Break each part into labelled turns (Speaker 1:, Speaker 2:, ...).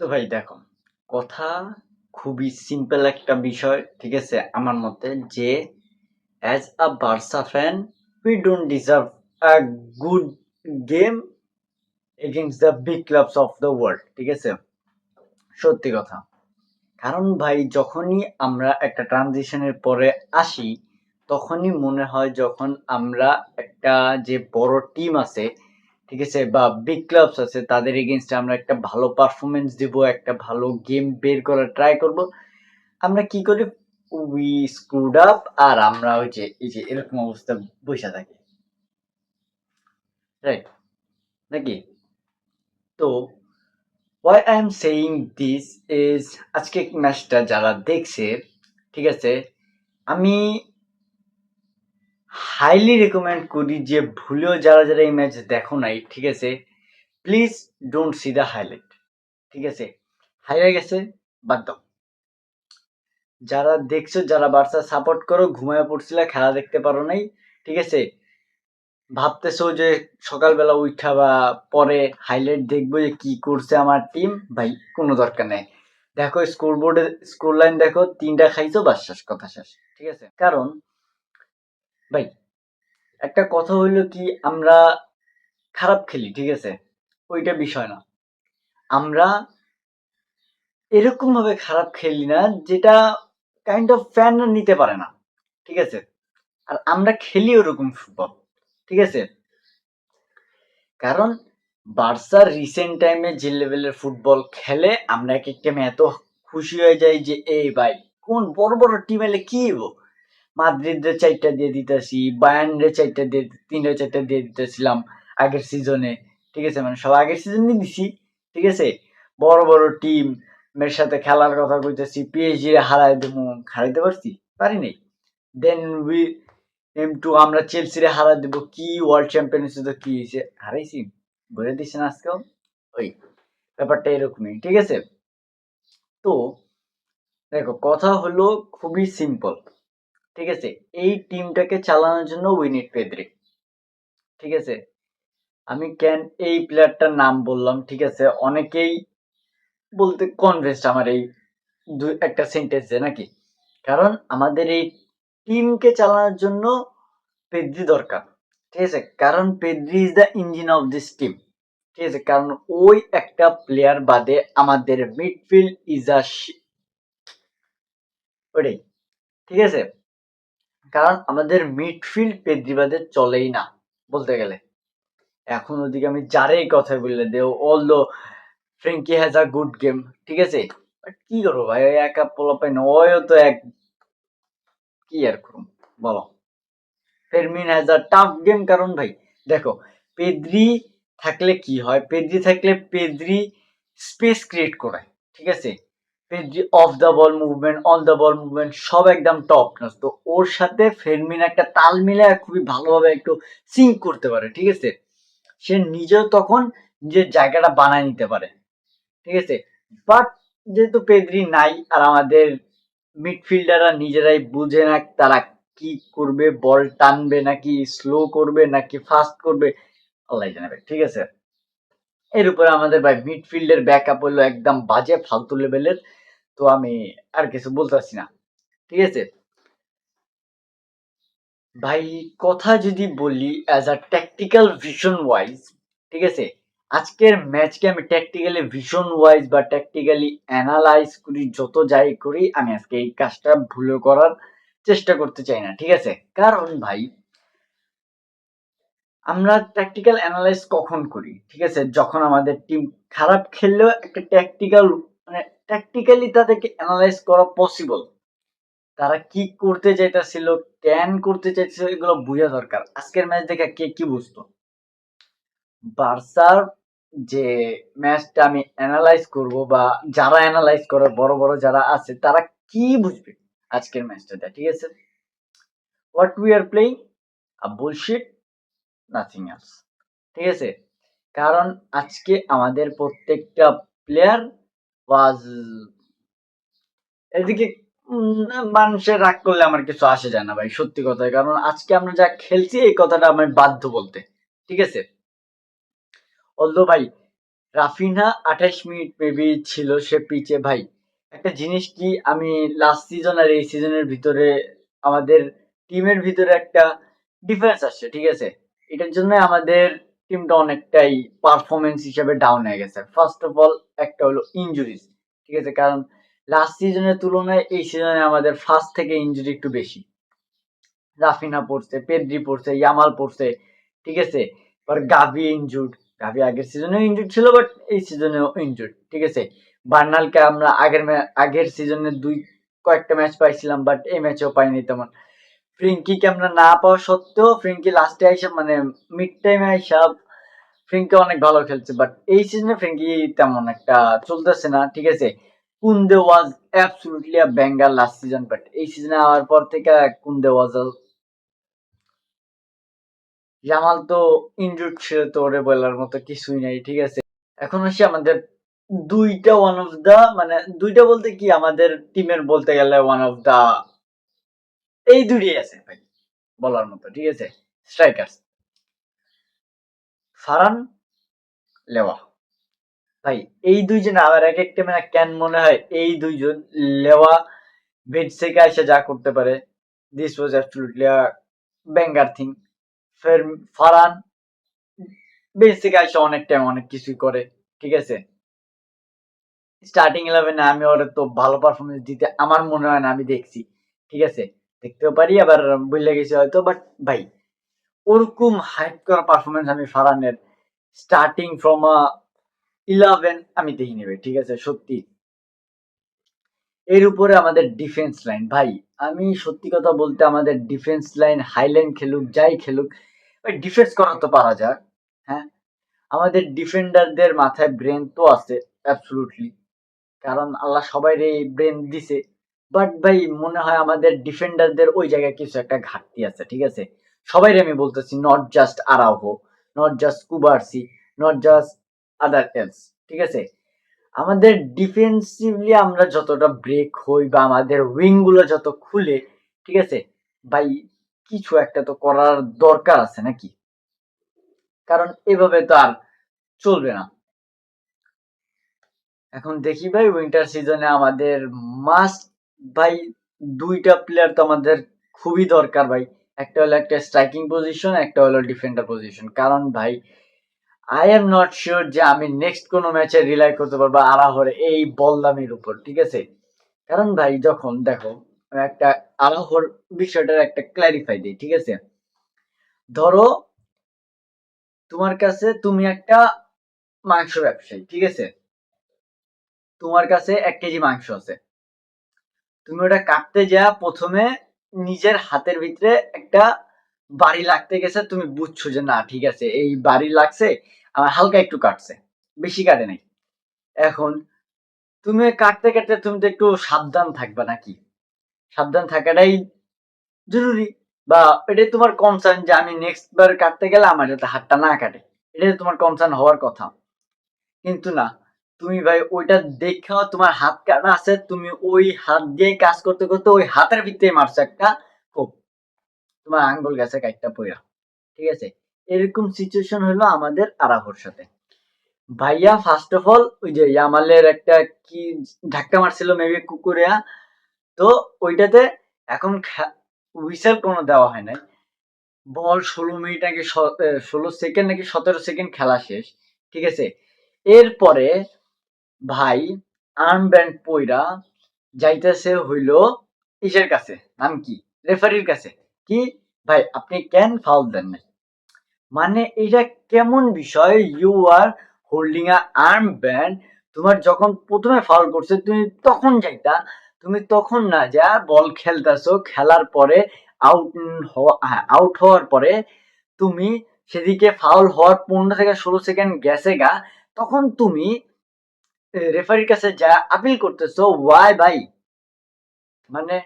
Speaker 1: তো ভাই দেখো, কথা খুবই সিম্পল একটা বিষয়, ঠিক আছে? আমার মতে যে as a Barca fan we don't deserve a good game against the big clubs of the world, ঠিক আছে? সত্যি কথা। কারণ ভাই যখনই আমরা একটা ট্রানজিশনের পরে আসি, তখনই মনে হয় যখন আমরা একটা যে বড় টিম আছে, ঠিক আছে, বা বিগ ক্লাবস আছে তাদের এগেইনস্টে আমরা একটা ভালো পারফরমেন্স দিব, একটা ভালো গেম বের করার ট্রাই করব। আমরা কি করি? উই স্ক্রুড আপ আর আমরা ওই যে এই যে এরকম অবস্থা বইসা থাকি, রাইট নাকি? তো why I am saying this is আজকে ম্যাচটা যারা দেখছে, ঠিক আছে, আমি হাইলি রেকমেন্ড করি যে ভুলেও যারা যারা এই ম্যাচ দেখো নাই, ঠিক আছে, please don't see the highlight, ঠিক আছে? হাইরে গেছে, বাদ দাও। যারা দেখছো, যারা বার্সা সাপোর্ট করো, ঘুমায় পড়ছিলে, খেলা দেখতে পারো নাই, ঠিক আছে, ভাবতেছো যে সকালবেলা উঠা বা পরে হাইলাইট দেখবো যে কি করছে আমার টিম, ভাই কোনো দরকার নেই। দেখো স্কোর বোর্ডে স্কোর লাইন দেখো, 3টা খাইছো, বাস শেষ, কথা শেষ, ঠিক আছে? কারণ ভাই একটা কথা হইলো কি, আমরা খারাপ খেলি, ঠিক আছে, ওইটা বিষয় না। আমরা এরকম ভাবে খারাপ খেলি না যেটা কাইন্ড অফ ফ্যানরা নিতে পারে না, ঠিক আছে? আর আমরা খেলি ওরকম ফুটবল, ঠিক আছে? কারণ বার্সার রিসেন্ট টাইমে যে লেভেলের ফুটবল খেলে, আমরা এক একটা এত খুশি হয়ে যাই যে এই ভাই কোন বড় বড় টিম এলে কি হবো, মাদ্রিদরে 4টা দিয়ে দিতেছি, বায়ার্নরে 4টা দিয়ে, 3টা 4টা দিয়ে দিতেছিলাম আগের সিজনে, ঠিক আছে, মানে সব আগের সিজনে দিছি, ঠিক আছে? বড় বড় টিম এর সাথে খেলার কথা কইতেছি, পিএসজি রে হারাই দেবো, হারাইতে পারছি? পারি নাই। দেন উই এম টু আমরা চেলসিরে হারা দেবো, কি ওয়ার্ল্ড চ্যাম্পিয়ন হয়েছে তো কি হয়েছে, হারাইছি, বলে দিচ্ছেন আজকেও। ওই ব্যাপারটা এরকমই, ঠিক আছে? তো দেখো কথা হলো খুবই সিম্পল, ঠিক আছে? এই টিমটাকে চালানোর জন্য উই নিড পেদ্রি, ঠিক আছে? আমি কেন এই প্লেয়ারটার নাম বললাম, ঠিক আছে, অনেকেই বলতে কনভিন্সড আমার এই দুই একটা সেন্টেন্সে, নাকি? কারণ আমাদের এই টিমকে চালানোর জন্য পেদ্রি দরকার, ঠিক আছে? কারণ Pedri is the engine of this team, ঠিক আছে? কারণ ওই একটা প্লেয়ার বাদে আমাদের মিডফিল্ড ইজ আ ওটাই, ঠিক আছে? কারণ আমাদের মিডফিল্ড পেদ্রি বাদে চলেই না বলতে গেলে। এখন ওদিকে আমি যারেই কথা বললে দেও অল দো Frenkie has a good game, ঠিক আছে, বাট কি করবো ভাই, ওই একা পোলা পাই না, ওইও তো এক, কি আর করুম বলো? Fermin has a tough game, কারণ ভাই দেখো পেদ্রি থাকলে কি হয়, পেদ্রি থাকলে পেদ্রি স্পেস ক্রিয়েট করে, ঠিক আছে? Pedri of the ball movement, on the ball movement সব একদম টপ নচ। তো ওর সাথে ফেরমিন একটা তাল মিলে খুবই ভালোভাবে একটু সিঙ্ক করতে পারে, ঠিক আছে? সে নিজেও তখন নিজের জায়গাটা বানায় নিতে পারে, ঠিক আছে? বাট যেহেতু পেদ্রি নাই আর আমাদের মিডফিল্ডাররা নিজেরাই বুঝে না তারা কি করবে, বল টানবে নাকি স্লো করবে নাকি ফাস্ট করবে, আল্লাহ জানাবে, ঠিক আছে? এর উপরে আমাদের ভাই মিডফিল্ডের ব্যাকআপ হলো একদম বাজে ফালতু লেভেলের। তো আমি আর কিছু বলতেছি না, ঠিক আছে? ভাই কথা যদি বলি as a tactical vision wise, ঠিক আছে, আজকের ম্যাচকে আমি ট্যাকটিক্যালি ভিশন ওয়াইজ বা ট্যাকটিক্যালি অ্যানালাইজ করি, যত যাই করি আমি আজকে এই কাজটা ভুলে করার চেষ্টা করতে চাই না, ঠিক আছে? কারণ ভাই আমরা ট্যাকটিক্যাল অ্যানালাইজ কখন করি, ঠিক আছে, যখন আমাদের টিম খারাপ খেললেও একটা ট্যাকটিক্যাল মানে ট্যাকটিক্যালি তাদেরকে অ্যানালাইজ করা পসিবল, তারা কি করতে চাইতেছিল, কেন করতে চাইছিল, এগুলো বোঝা দরকার। আজকের ম্যাচ দেখে কে কি বুঝতো? বার্সার যে ম্যাচটা আমি অ্যানালাইজ করব বা যারা অ্যানালাইজ করে বড় বড় যারা আছে তারা কি বুঝবে আজকের ম্যাচটাতে, ঠিক আছে? What we are playing a bullshit, nothing else, ঠিক আছে? কারণ আজকে আমাদের প্রত্যেকটা প্লেয়ার ওয়াজ এদিকে মানুষের রাগ করলে আমার কিছু আসে যায় না ভাই, সত্যি কথা। কারণ আজকে আমরা যা খেলছি এই কথাটা আমি বাধ্য বলতে, ঠিক আছে? অলদো ভাই রাফিনহা 28 মিনিট মেবি ছিল সে পিচে। ভাই একটা জিনিস কি, আমি লাস্ট সিজন আর এই সিজনের ভিতরে আমাদের টিমের ভিতরে একটা ডিফারেন্স আসছে, ঠিক আছে? এটার জন্য আমাদের টিমটা অনেকটাই পারফরমেন্স হিসেবে ডাউন হয়ে গেছে। ফার্স্ট অফ অল একটা হলো ইনজুরিজ, ঠিক আছে? কারণ লাস্ট সিজনের তুলনায় এই সিজনে আমাদের ফার্স্ট থেকে ইনজুরি একটু বেশি। রাফিনা পড়ছে, পেদ্রি পড়ছে, ইয়ামাল পড়ছে, ঠিক আছে? এবার গাভি ইনজুর্ড, গাভি আগের সিজনেও ইনজুর্ড ছিল, বাট এই সিজনেও ইনজুর্ড, ঠিক আছে? বার্নালকে আমরা আগের সিজনে কয়েকটা ম্যাচ পাইছিলাম, বাট এই ম্যাচেও পাইনি তেমন। ফ্রিঙ্কিকে আমরা না পাওয়া সত্ত্বেও ফ্রিঙ্কি লাস্টে আইসা মানে মিড টাইমে আইসা ফ্রিঙ্কি অনেক ভালো খেলছে, বাট এই সিজনে ফ্রিঙ্কি তেমন একটা চলতেছে না, ঠিক আছে? Kounde was absolutely a banger last season, but এই সিজনে আওয়ার পর থেকে কুন্দে ওয়াজ জামাল তো ইনজুর্ড ছিল, তো ওরে বলার মতো কিছুই নাই, ঠিক আছে? এখন আসি আমাদের দুইটা ওয়ান অফ দা, মানে দুইটা বলতে কি, আমাদের টিমের বলতে গেলে ওয়ান অফ দা এই দুইটাই আছে ভাই বলার মতো, ঠিক আছে? স্ট্রাইকার্স ফারান, লেওয়া। ভাই এই দুইজন আমার এক একটা মানে কেন মনে হয় এই দুইজন, লেওয়া বেড থেকে এসে যা করতে পারে, this was absolutely a banger thing. ফের ফারান বেঞ্চ থেকে এসে অনেক টাইম অনেক কিছুই করে, ঠিক আছে? স্টার্টিং 11-এ আমি ওর তো ভালো পারফরমেন্স দিতে আমার মনে হয় না, আমি দেখছি, ঠিক আছে? দেখতেও পারি, আবার ভুলে গেছি হয়তো, বাট ভাই ওরকম হাইপ করা পারফরমেন্স আমি ফারহানের স্টার্টিং ফ্রম 11 আমি দেখিনি ভাই, ঠিক আছে? সত্যি। এর উপরে আমাদের ডিফেন্স লাইন, ভাই আমি সত্যি কথা বলতে আমাদের ডিফেন্স লাইন হাইলাইন খেলুক যাই খেলুক, ভাই ডিফেন্স করা তো পারা যায়, হ্যাঁ? আমাদের ডিফেন্ডারদের মাথায় ব্রেন তো আছে অ্যাবসলুটলি, কারণ আল্লাহ সবাই ব্রেন দিছে, বাট ভাই মনে হয় আমাদের ডিফেন্ডারদের ওই জায়গায় কিছু একটা ঘাটতি আছে, ঠিক আছে? সবাই আমি বলতেছি, not just Araujo, not just Cubarsi, not just other else, ঠিক আছে? আমাদের ডিফেন্সিভলি আমরা যতটা ব্রেক হই বা আমাদের উইং গুলো যত খুলে, ঠিক আছে? ভাই কিছু একটা তো করার দরকার আছে নাকি? কারণ এভাবে তো আর চলবে না। এখন দেখি ভাই উইন্টার সিজনে আমাদের মাস্ট, ভাই দুইটা প্লেয়ার তো আমাদের খুবই দরকার ভাই। একটা হলো একটা স্ট্রাইকিং পজিশন, একটা হলো ডিফেন্ডার পজিশন। কারণ ভাই আই এম নট শিওর যে আমি নেক্সট কোনো ম্যাচে রিলাই করতে পারবো আরাহোর এই বলদামির উপর, ঠিক আছে? কারণ ভাই যখন দেখো একটা আরাহোর বিষয়টার একটা ক্ল্যারিফাই দিই, ঠিক আছে? ধরো তোমার কাছে, তুমি একটা মাংস ব্যবসায়ী, ঠিক আছে? তোমার কাছে 1 কেজি মাংস আছে, তুমি ওটা কাটতে যা প্রথমে নিজের হাতের ভিতরে একটা বাড়ি লাগতে গেছে, তুমি বুঝছো যে না ঠিক আছে এই বাড়ি লাগছে, আমার হালকা একটু কাটছে, বেশি কাটে নাই। এখন তুমি কাটতে কাটতে তুমি তো একটু সাবধান থাকবা নাকি? সাবধান থাকাটাই জরুরি, বা এটাই তোমার কনসার্ন যে আমি নেক্সট বার কাটতে গেলে আমার যাতে হাতটা না কাটে, এটাই তোমার কনসার্ন হওয়ার কথা। কিন্তু না, তুমি ভাই ওইটা দেখাও তোমার হাত কাটা আছে, তুমি ওই হাত দিয়ে কাজ করতে করতে ওই হাতের ভিতরে মারছো একটা কোপ, তোমার আঙ্গুল গেছে কাইটটা পইরা, ঠিক আছে? এরকম সিচুয়েশন হলো আমাদের আরাহোর সাথে। ভাইয়া ফার্স্ট অফ অল ওই যে ইয়ামালের একটা কি ধাক্কা মারছিল মেবি কুকুরিয়া, তো ওইটাতে এখন হুইসেল কোনো দেওয়া হয় নাই। বল 16 মিনিট নাকি 16 সেকেন্ড নাকি 17 সেকেন্ড খেলা শেষ, ঠিক আছে? এরপরে ভাই আর্মব্যান্ড পইরা যাইতেছে হইল ইসের কাছে, নাম কি, রেফারির কাছে, কি ভাই আপনি কেন ফাউল দেন নাই? মানে এটা কেমন বিষয়? You are holding a arm band, তোমার যখন প্রথমে ফাউল করছে তুমি তখন যাইতা, তুমি তখন না যা বল খেলতেছো, খেলার পরে আউট আউট হওয়ার পরে তুমি সেদিকে ফাউল হওয়ার 15 থেকে 16 সেকেন্ড গেছে গা, তখন তুমি রেফারির কাছে যা আপিল করতেছো, ওয়াই ভাই? মানে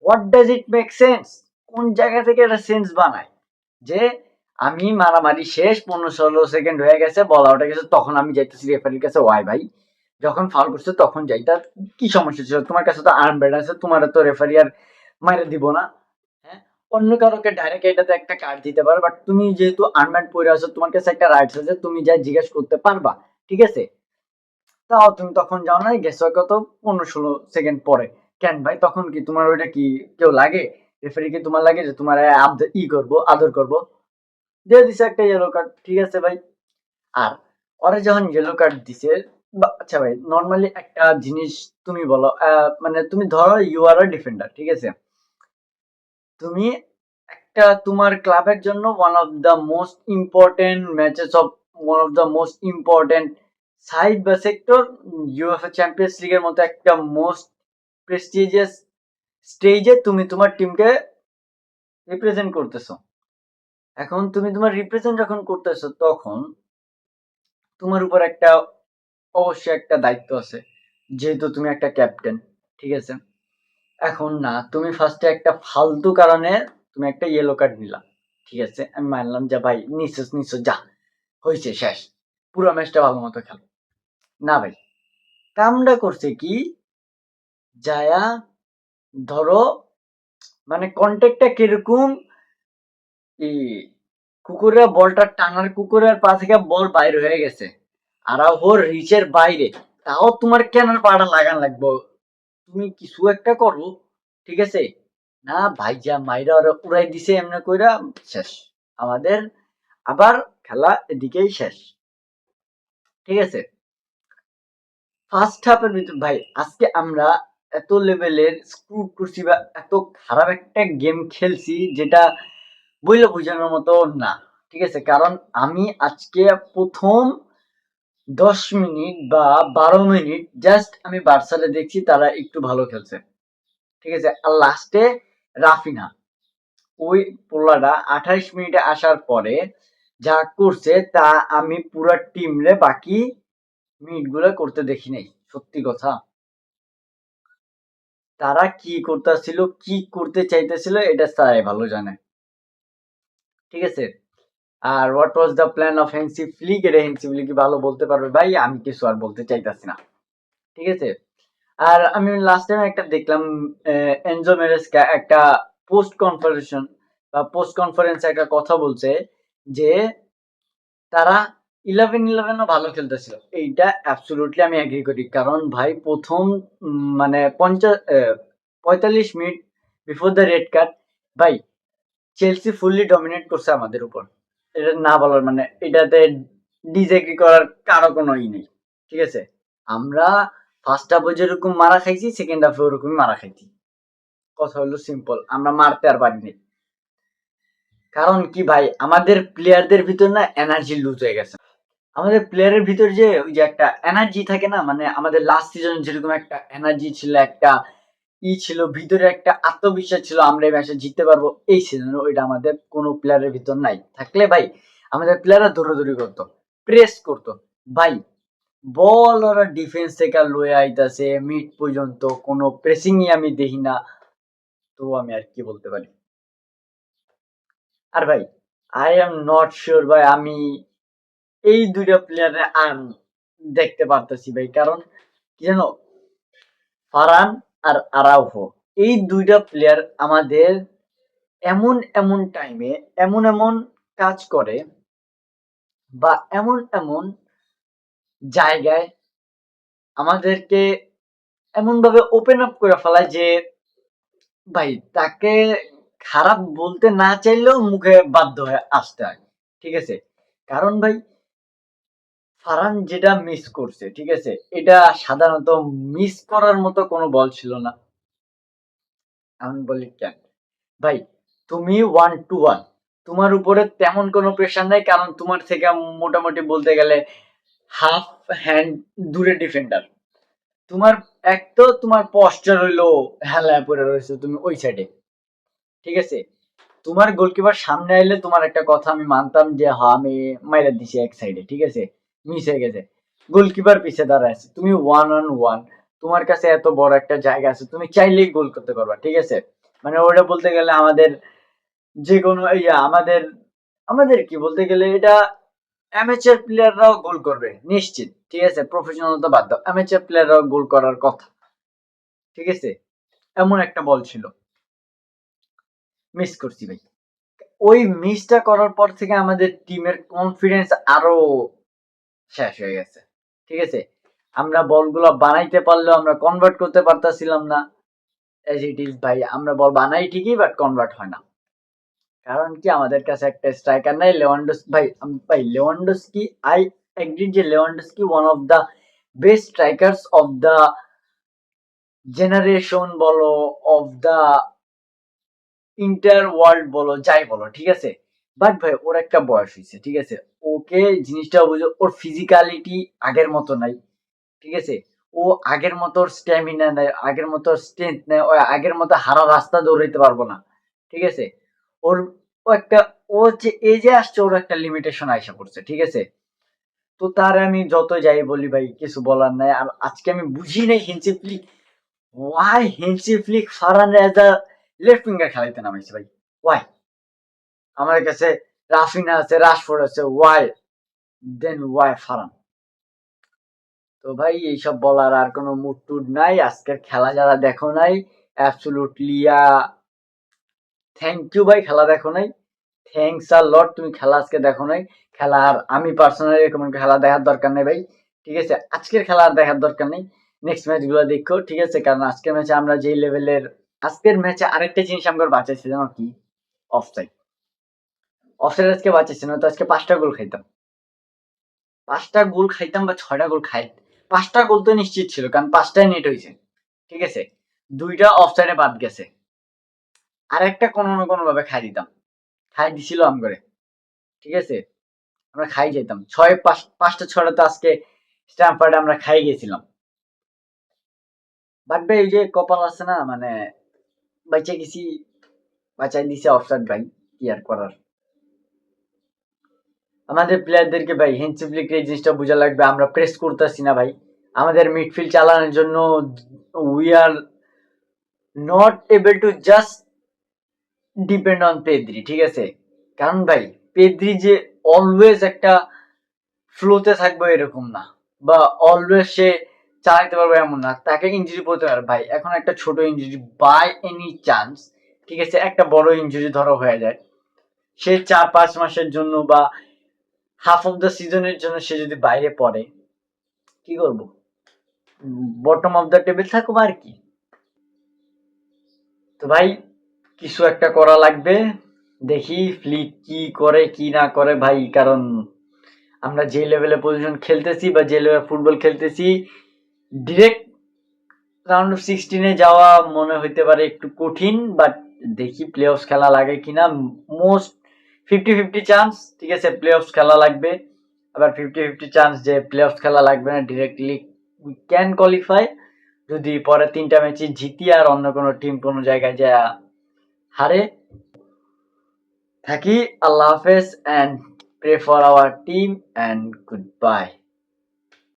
Speaker 1: what does it make sense? কোন জায়গা থেকে এটা সেন্স বানায় যে আমি মারামারি শেষ 15-16 সেকেন্ড হয়ে গেছে, বল আউট হয়ে গেছে, তখন আমি যাইতেছি রেফারির কাছে? ওয়াই ভাই? যখন ফাউল করছে তখন যাইতা, কি সমস্যা ছিল? তোমার কাছে তো আর্ম ব্যান্ড আছে, তোমার তো রেফারি আর মাইরে দিব না, হ্যাঁ? অন্য কারোকে ডাইরেক্ট এটাতে একটা কার্ড দিতে পারো, বাট তুমি যেহেতু আর্ম ব্যান্ড পরে আছো, তোমার কাছে একটা রাইটস আছে, তুমি যা জিজ্ঞেস করতে পারবা ঠিক আছে? তাও তুমি তখন যাও নাই, গেছো কত 15-16 সেকেন্ড পরে। কেন ভাই তখন কি তোমার ওইটা কি কেউ লাগে? রেফারি কি তোমার লাগে যে তোমার করবো, আদর করবো? দিয়ে দিছে একটা ইয়েলো কার্ড, ঠিক আছে ভাই। আর ওরা যখন ইয়েলো কার্ড দিছে, আচ্ছা ভাই নর্মালি একটা জিনিস তুমি বলো, মানে তুমি ধরো ইউ আর আ ডিফেন্ডার, ঠিক আছে? তুমি একটা তোমার ক্লাবের জন্য one of the most important matches of one of the most important side বা সেক্টর, ইউএফএ চ্যাম্পিয়ন্স লিগের মতো একটা মোস্ট প্রেস্টিজিয়াস স্টেজে তুমি তোমার টিমকে রিপ্রেজেন্ট করতেছো। এখন তুমি তোমার রিপ্রেজেন্ট যখন করতেছো, তখন তোমার উপর একটা অবশ্যই একটা দায়িত্ব আছে, যেহেতু তুমি একটা ক্যাপ্টেন, ঠিক আছে? এখন না, তুমি ফার্স্টে একটা ফালতু কারণে তুমি একটা ইয়েলো কার্ড নিলা, ঠিক আছে? আমি মানলাম যে ভাই নিশ্চয় নিশ্চয় যা হয়েছে শেষ, পুরো ম্যাচটা ভালো মতো খেলো। না ভাই, কামটা করছে কি, যায়া ধরো মানে কন্টেক্টটা কিরকম, এই কুকুরের বলটা টানার, কুকুরের পা থেকে বল বাইরে হয়ে গেছে আর ওর রিচের বাইরে, তাও তোমার কেন পাটা লাগান লাগবো? তুমি কিছু একটা করো, ঠিক আছে? না ভাই, যা মাইরা ওরা উড়াই দিছে এমনি কইরা, শেষ আমাদের, আবার খেলা এদিকেই শেষ, ঠিক আছে? ফার্স্ট হাফের ভিতর ভাই আজকে আমরা এত লেভেলের স্ক্রু করছি বা এত খারাপ একটা গেম খেলছি, যেটা বইলে বোঝানোর মতো না, ঠিক আছে? কারণ আমি আজকে প্রথম 10 মিনিট বা 12 মিনিট জাস্ট আমি বার্সারে দেখছি তারা একটু ভালো খেলছে, ঠিক আছে? আর লাস্টে রাফিনা, ওই পোলাটা 28 মিনিটে আসার পরে যা করছে, তা আমি পুরা টিম রে বাকি মিনিট গুলো করতে দেখি নাই। সত্যি কথা, তারা কি করতেছিল, কি করতে চাইতেছিল, এটা তারাই ভালো জানে, ঠিক আছে? আর what was the plan of Hansi Flick, এটা হ্যান্সি ফ্লিক ভালো বলতে পারবে ভাই, আমি কিছু আর বলতে চাইতেছি না, ঠিক আছে? আর আমি লাস্ট টাইম একটা দেখলাম, এনজো মেরেস্কা একটা পোস্ট কনফারেন্সে একটা কথা বলছে যে তারা 11-11ও ভালো খেলতেছিল। এইটা অ্যাবসলিউটলি আমি এগ্রি করি, কারণ ভাই প্রথম মানে 45 minute before the red card, ভাই চেলসি ফুললি ডমিনেট করছে আমাদের উপর। এটা না বলার মানে, এটাতে ডিসএগ্রি করার কারো কোনো নেই, ঠিক আছে? আমরা ফার্স্ট হাফে যেরকম মারা খাইছি, সেকেন্ড হাফে ওরকমই মারা খাইছি। কথা হলো সিম্পল, আমরা মারতে আর পারিনি। কারণ কি ভাই, আমাদের প্লেয়ারদের ভিতর না এনার্জি লুজ হয়ে গেছে। আমাদের প্লেয়ারের ভিতর যে ওই যে একটা এনার্জি থাকে না, মানে আমাদের লাস্ট সিজন যেরকম একটা এনার্জি ছিল, একটা ছিল ভিতরে, একটা আত্মবিশ্বাস ছিল আমরা এই ম্যাচে জিততে পারবো, এই সিজনে ওইটা আমাদের কোনো প্লেয়ারের ভিতর নাই। থাকলে ভাই আমাদের প্লেয়াররা দৌড়াদৌড়ি করতো, প্রেস করতো ভাই, বল ওরা ডিফেন্স থেকে লয়ে আইতাছে মিড পর্যন্ত, কোনো প্রেসিংই আমি দেখি না। তো আমি আর কি বলতে পারি? আর ভাই আই এম নট শিওর ভাই, আমি এই দুইটা প্লেয়ারে আর দেখতে পারতেছি ভাই। কারণ কি জানো, ফারান আর আরাউহো, এই দুইটা প্লেয়ার আমাদের এমন এমন টাইমে এমন এমন কাজ করে, বা এমন এমন জায়গায় আমাদেরকে এমন ভাবে ওপেন আপ করে ফেলায় যে ভাই তাকে খারাপ বলতে না চাইলেও মুখে বাধ্য হয়ে আসতে হয়, ঠিক আছে? কারণ ভাই ফারহান যেটা মিস করছে, ঠিক আছে, এটা সাধারণত মিস করার মতো কোনো বল ছিল না। আমি বলি কেন ভাই, তুমি 1-1, তোমার উপরে তেমন কোনো প্রেশার নাই, কারণ তোমার থেকে মোটামুটি বলতে গেলে হাফ হ্যান্ড দূরে ডিফেন্ডার। তোমার এক তো তোমার পশ্চার হইলো হেলায় পড়ে রয়েছে তুমি ওই সাইডে, ঠিক আছে? তোমার গোলকিপার সামনে আইলে তোমার একটা কথা আমি মানতাম যে হ্যাঁ আমি মাইরা দিছি এক সাইডে, ঠিক আছে, মিস হয়ে গেছে। গোলকিপার পিছে দাঁড়ায় আছে, তুমি 1-on-1, তোমার কাছে এত বড় একটা জায়গা আছে, তুমি চাইলেই গোল করতে পারবা, ঠিক আছে? মানে ওটা বলতে গেলে আমাদের যে কোনো ইয়া, আমাদের আমাদের কি বলতে গেলে এটা অ্যামেচার প্লেয়াররাও গোল করবে নিশ্চিত, ঠিক আছে? প্রফেশনাল তো বাদ দাও, অ্যামেচার প্লেয়াররাও গোল করার কথা, ঠিক আছে? এমন একটা বল ছিল, মিস করছি ভাই। ওই মিসটা করার পর থেকে আমাদের টিমের কনফিডেন্স আরো শেষ হয়ে গেছে। ঠিক আছে, আমরা বলগুলো বানাইতে পারলেও আমরা কনভার্ট করতে পারতাছিলাম না। এজ ইট ইজ ভাই, আমরা বল বানাই ঠিকই বাট কনভার্ট হয় না। কারণ কি আমাদের কাছে একটা স্ট্রাইকার নাই। লেভানডস্কি ভাই, ভাই লেভানডস্কি, আই এগ্রি যে Lewandowski one of the best strikers of the generation বলো, অফ দা ইন্টার ওয়ার্ল্ড বলো, যাই বলো, ঠিক আছে। বাট ভাই ওর একটা বয়স হয়েছে, ঠিক আছে, ওকে জিনিসটা বুঝো, ওর ফিজিক্যালিটি আগের মতো নাই, ঠিক আছে। ও আগের মতো স্ট্যামিনা নেই, আগের মতো স্ট্রেংথ নেই, ও আগের মতো হারা রাস্তা দৌড়াইতে পারবো না, ঠিক আছে। ওর ও একটা, ও যে এজে আসছে ওর একটা লিমিটেশন আইসা পড়ছে, ঠিক আছে। তো তার আমি যত যাই বলি ভাই কিছু বলার নাই। আর আজকে আমি বুঝি নাই Hansi Flick why Hansi Flick Ferran as a left winger খেলাইতে নামাইছে ভাই, ওয়াই। আমার কাছে রাফিনা আছে, রাশফোর্ড আছে, ওয়াই দেন ওয়াই ফারান? তো ভাই এইসব বলার আর কোনো মুড টুড নাই। আজকের খেলা যারা দেখো নাই, অ্যাবসলুটলি থ্যাংক ইউ ভাই, খেলা দেখো নাই, থ্যাংকস আ লট, তুমি খেলা আজকে দেখো নাই। খেলা আর আমি পার্সোনালি রেকমেন্ড, খেলা দেখার দরকার নেই ভাই, ঠিক আছে। আজকের খেলা আর দেখার দরকার নেই, নেক্সট ম্যাচ গুলো দেখো, ঠিক আছে। কারণ আজকের ম্যাচে আমরা যেই লেভেলের, আজকের ম্যাচে আরেকটা জিনিস আমরা বাঁচাইছি জানো কি? অফসাইড। অফসাইড আজকে বাঁচাইছি, না তো আজকে 5টা গোল খাইতাম, 5টা গোল খাইতাম বা 6টা গোল খাই, 5টা গোল তো নিশ্চিত ছিল, কারণ 5টাই নেট হয়েছে, ঠিক আছে। 2টা অফসাইডে বাদ গেছে, আর একটা কোনো না কোনো ভাবে খাই দিতাম, খাই দিছিল আমগরে, ঠিক আছে। আমরা খাই যেতাম 5টা 6টা তো আজকে স্ট্যামফোর্ডে আমরা খাই গেছিলাম। বাট ভাই এই যে কপাল আছে না, মানে বাঁচে গেছি, বাঁচাই দিছে অফসাইড ভাই, কি আর করার। আমাদের প্লেয়ারদেরকে ভাই হ্যান্ডসি ফ্লিকের এই জিনিসটা বোঝা লাগবে, আমরা প্রেস করতেছি না ভাই। আমাদের মিডফিল্ড চালানোর জন্য we are not able to just depend on Pedri, ঠিক আছে। কারণ ভাই পেদ্রি যে অলওয়েজ একটা ফ্লোতে থাকবে এরকম না, বা অলওয়েজ সে চালাইতে পারবে এমন না, তাকে ইঞ্জুরি পড়তে পারে ভাই। এখন একটা ছোট ইঞ্জুরি বাই এনি চান্স, ঠিক আছে, একটা বড় ইঞ্জুরি ধরো হয়ে যায়, সে 4-5 মাসের জন্য বা হাফ অফ দ্য সিজনের জন্য সে যদি বাইরে পড়ে, কি করবো? বটম অফ দ্য টেবিল থাকুক আর কি। তো ভাই কিছু একটা করা লাগবে, দেখি ফ্লিক কি করে কি না করে ভাই। কারণ আমরা যে লেভেলে পজিশন খেলতেছি বা যে লেভেলে ফুটবল খেলতেছি, ডিরেক্ট রাউন্ড অফ 16-এ যাওয়া মনে হইতে পারে একটু কঠিন, বাট দেখি প্লে অফ খেলা লাগে কিনা। মোস্ট 50-50 চান্স, ঠিক আছে, প্লে অফ খেলা লাগবে। আবার 50-50 চান্স যে প্লে অফ খেলা লাগবে না, ডিরেক্টলি উই ক্যান কোয়ালিফাই যদি পরে 3টা ম্যাচে জিতি আর অন্য কোনো টিম কোনো জায়গায় যা হারে। থাকি, আল্লাহ হাফেজ, and pray for our team, and good by.